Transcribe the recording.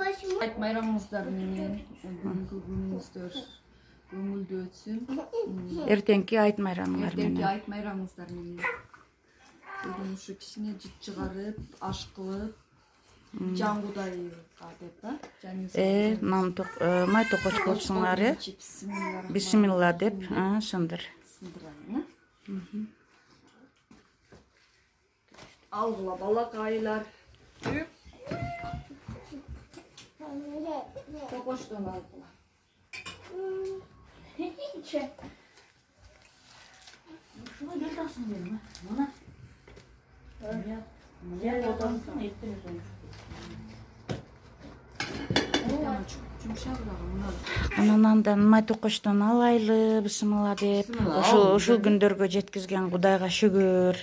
Айт байрамыңыздар менен бүгүнкү күнүңүздөр көңүлдүү өтсүн. Эртеңки айт майрамыңар Эртеңки менен. айт байрамыңыздар менен. Бүгүн ушу кичине жыт чыгарып, аш кылып, жан кудайга деп да, Май токоч кылыпсыңар, Бисмилла деп, ошондор. Алгыла балакайлар. Токоштон алгыла. Şuna gel kalsın benim ha. Bana. Gel odansın ettiniz onu. Анан андан май токочтон алайлы, бисмилла деп. Ушул күндөргө жеткизген Кудайга шүгүр.